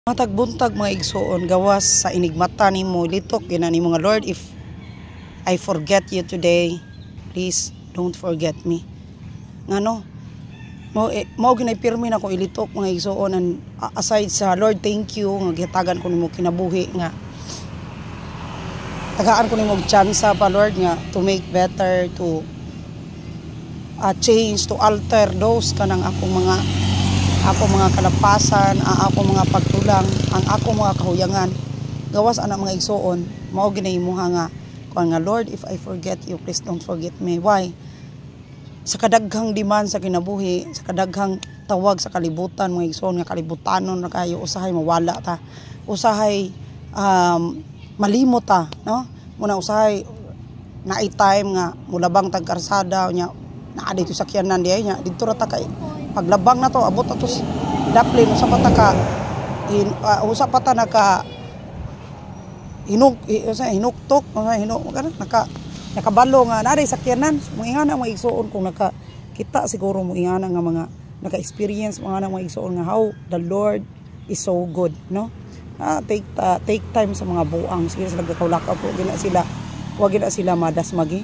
Matag buntag mga igsoon gawas sa inigmata nimo litok ginani mo nga Lord, if I forget you today, please don't forget me. Ngano? Mao ginay-pirmi na ko ilitok mga igsoon, and aside sa Lord, thank you nga gihatagan ko nimo kinabuhi nga tagaan ko nimo tsansa pa Lord nga to make better, to change, to alter those kanang akong mga kalapasan, ang akong mga pagtulang, ang akong mga kahuyangan. Gawas ana mga igsoon, mao ginahimoha nga kuan nga Lord, if I forget you, please don't forget me. Why? Sa kadaghang demand sa kinabuhi, sa kadaghang tawag sa kalibutan mga igsoon, nga kalibutanon na kayo, usahay mawala ta, usahay malimot ta, no? Muna usahay na time nga mulabang tag karsada nya naa dito sakyanan diay nya didto ra ta kay paglabang na to abot atos daplin usa pa ta ka usa pa ta naka hinuktok nakabalo nga naa sakyanan. Moingana mga igsoon kung nakakita siguro moingana nga mga naka-experience mga igsoon nga how the Lord is so good, no? Take time sa mga buang, sige sila gakaulakaw po gina sila, wag gina sila madasmagi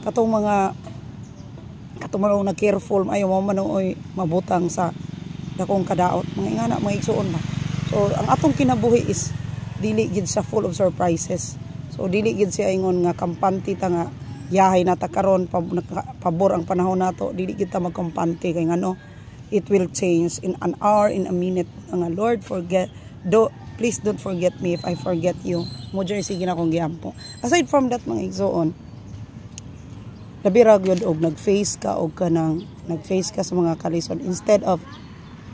katong mga na careful ayo mo manoy mabutang sa dakong kadaot mga ingana mga igsoon ba. So ang atong kinabuhi is dili gid siya full of surprises, so dili gid siya ingon nga kampante ta nga yahay na ta karon pabor ang panahon nato, dili kita magkampante kay ngano it will change in an hour, in a minute. Nga Lord, please don't forget me if I forget you. Mo diri sige na kong giampo. Aside from that mga igsoon, labirag yun og nag-face ka sa mga kalisod, instead of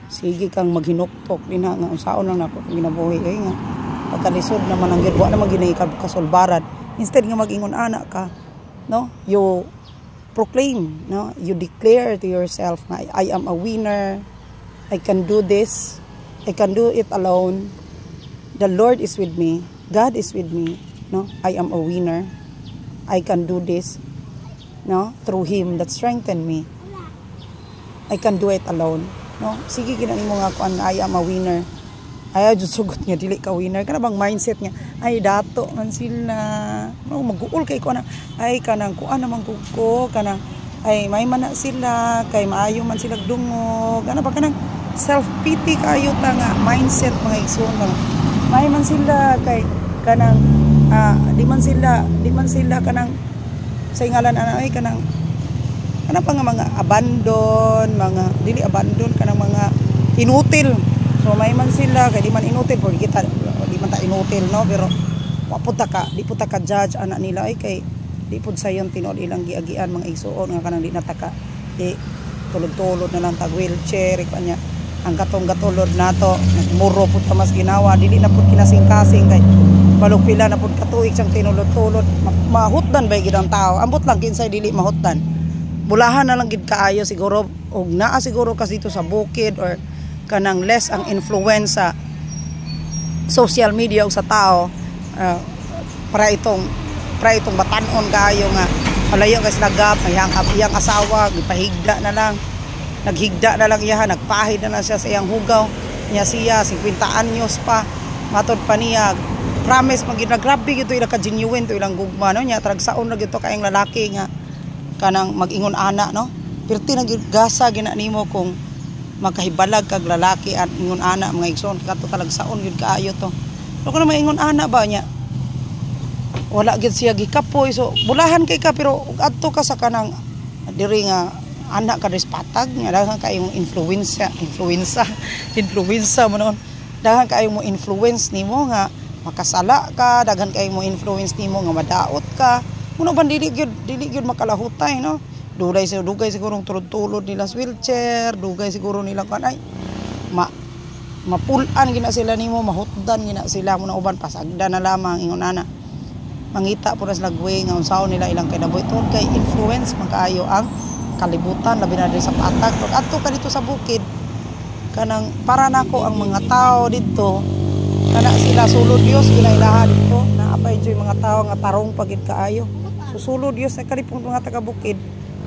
sige kang maghinuktok dinha nga unsaon lang nako ginabuhi kay nga pagkalisod naman ang gidwa na maginay kasulbaran, instead nga mag-ingon ana ka, no, you proclaim, no, you declare to yourself na I am a winner, I can do this, I can do it alone, the Lord is with me, God is with me, no, I am a winner, I can do this, no, through Him that strengthened me. I can do it alone, no. Sige kinani mo nga kuan I am a winner. Ayaw jud sugot nga dili ka winner, kana bang mindset nga ay dato man sila, no, mag-uol kay ko na ay kanang kuan naman ko kanang ay may man na sila kay maayo man sila dungog, ana ba kanang self pity kayo ta nga mindset mga igsoon mga may man sila kay kanang di man sila kanang sa ngalan ana ay kanang ano pa nga mga abandon, mga dili abandon kanang mga inutil. So may man sila kay di man inutil for kita, di man ta inutil, no, pero di po ta ka judge ana nila ay kay di pud sayon tinod ilang giagian mga igsoon nga kanang di nataka tulod-tulod na lang tag wheelchair kanya ang gatong-gatulod nato muro pud ta mas ginawa, dili na pud kinasing-kasing kay balog pila na pud katuig sang tinulod-tulod mahutdan ba gid ang tao, ambot lang kinsay dili mahutdan, bulahan na lang gid kaayo siguro og naa siguro kasi dito sa bukid or kanang less ang influence sa social media o sa tao, para itong batanon kaayo nga palayo kay sila gap iyang asawa gipahigda na lang, naghigda na lang iya, nagpahid na lang siya sa iyang hugaw niya, siya 50 anyos pa matod pa niya promise magina grabe gito ila ka genuine to ilang gugma, no, nya tragsaon na gito kaayong lalaki nga kanang mag-ingon ana, no, pero tinagasa gina nimo kung magkahibalag kag lalaki at ingon ana mga igsoon kato talagsaon gyud kaayo to. So kuno maingon ana ba nya wala gyud siya gikapoy, so bulahan kay ka pero adto ka sa kanang diri nga anak ka patag nga daghan kayong influenza mo noon, daghan kayong mo influence nimo nga makasala ka, daghan kayong mo influence nimo nga madaot ka, kuno ban dili gyud makalahutay, no. Dugay siguro tulod-tulod nila sa wheelchair, dugay siguro nila kan ay mapulan gina sila nimo, mahutdan gina sila mo na uban pasagda na lamang ingon ana mangita po na sila gwe nga unsaon nila ilang kinabuhi tungod kay influence magkaayo ang kalibutan labi na diri sa patag. Pag adto ka dito sa bukid kanang para nako ang mga tao dito kana sila sulod Dios ginailaha dito na apay enjoy mga tao nga tarong pagid kaayo, susulod Dios sa kalipong mga taga bukid.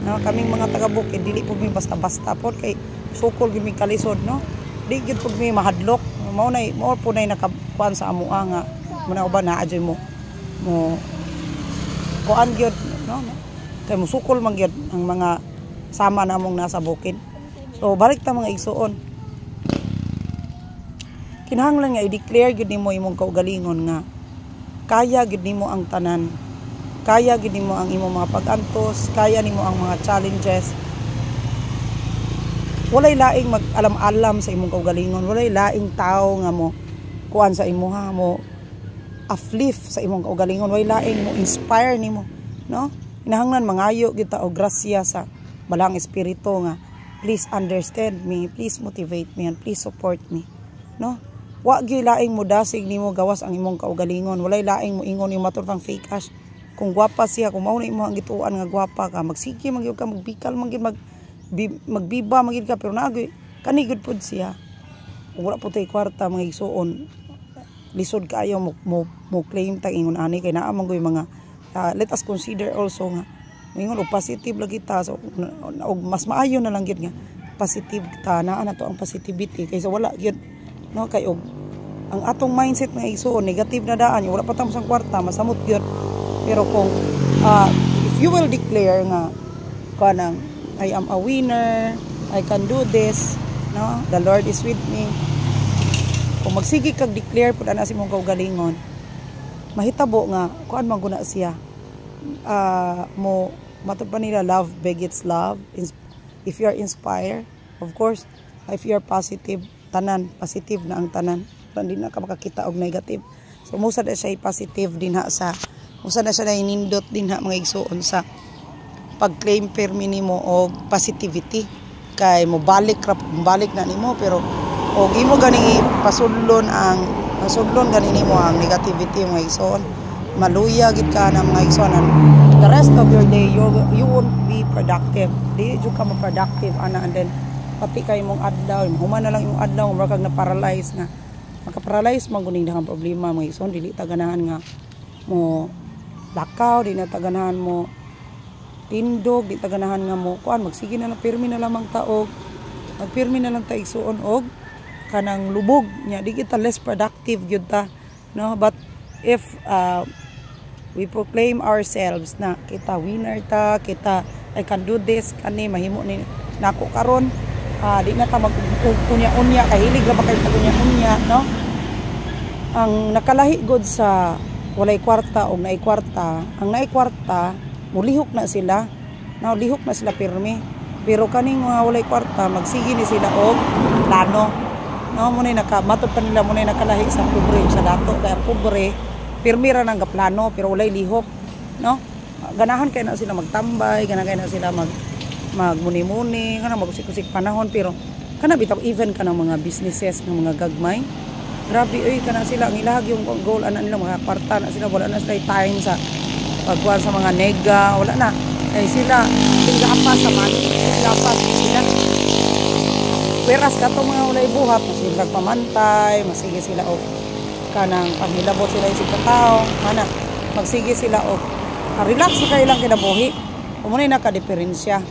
No, kaming mga taga-bukid dili pud mi basta-basta pod kay sukol gyud mi kalisod, no, di gyud pud mi mahadlok Mao po nay nakakuan sa amo nga muna uban na adyo mo kuan gyud no kay musukol man gyud ang mga sama namong nasa bukid. So balik ta mga igsuon, kinahanglan nga i-declare gyud nimo imong kaugalingon nga kaya gyud nimo ang tanan, kaya gyud nimo ang imong mga pag-antos, kaya nimo ang mga challenges. Walay laing mag-alam-alam sa imong kaugalingon, walay laing tao nga mo kuan sa imuha mo uplift sa imong kaugalingon, walay laing mo inspire nimo, no? Kinahanglan mangayo kita og grasya sa balang espiritu nga please understand me, please motivate me, and please support me, no? Wa gyud laing mo dasig nimo gawas ang imong kaugalingon, walay laing mo ingon yung matur kang fake ash. Kung gwapa siya, kung mao na imo ang gituan nga gwapa ka, magsige man gyud ka, magbikal man gyud magbiba magid ka, pero nagoy kani good pud siya. Kung wala po tay kwarta mga igsuon, lisod kaayo mo claim tag ingon ani kay naa man goy mga let us consider also nga ingon og positive lagi ta, so og mas maayo na lang gyud nga positive ta, naa na to ang positivity kaysa wala gyud, no? Kay og ang atong mindset mga igsuon negative na daan, wala pa ta sang kwarta masamot gyud. Pero kung if you will declare nga kanang I am a winner, I can do this, no? The Lord is with me. Kung magsige kag declare pud ana sa imong kaugalingon, mahitabo nga kuan man guna siya. Mo matud pa nila love begets love. If you are inspired, of course, if you are positive, tanan positive na ang tanan. Hindi na ka makakita og negative. So musa na siya positive din ha sa musa na siya na inindot din ha mga igsuon sa pag-claim permi nimo og positivity, kay mobalik na nimo, pero og imo gani pasudlon gani nimo ang negativity mga igsoon, maluya gid ka na mga igsoon. The rest of your day you won't be productive, di jud ka ma-productive ana, and then pati kay mong adlaw human na lang yung adlaw mo kag na paralyze nga maka-paralyze man guning daghang problema mga igsoon. Dili ta ganahan nga mo lakaw, di na ta ganahan mo tindog, di ta ganahan nga mo kuan, magsige na lang pirmi na lamang taog, magpirmi na lang ta igsuon og kanang lubog nya, di kita less productive gyud ta, no? But if we proclaim ourselves na kita winner ta, kita I can do this, kani mahimo ni nako karon, di na ta mag-unya-unya, kahilig ra ba kay unya-unya, no? Ang nakalahi god sa walay kwarta o naay kwarta, ang naay kwarta mulihok na sila, now lihok na sila pirmi, pero kaning mga walay kwarta magsige ni sila og plano, no? Munay matod pa nila munay nakalahi sa pobre sa dato, kaya pobre pirmi ra nang plano pero walay lihok, no? Ganahan kay na sila magtambay, ganahan kay na sila magmuni-muni, kana magusik-usik panahon, pero kana bitaw even kana mga businesses ng mga gagmay, grabe kana sila ang ilahag yung goal ana nila mga kwarta na sila, wala na sila time sa pagkuhan sa mga nega, wala na. Ay sila tinggapas sa money, tinggapas sila. Whereas katong mga walay buhat, masila pamantay, masige sila og kanang pamilabot sila isig katao, ana magsige sila og relax kay ilang kinabuhi. Umunay na ka diferensya.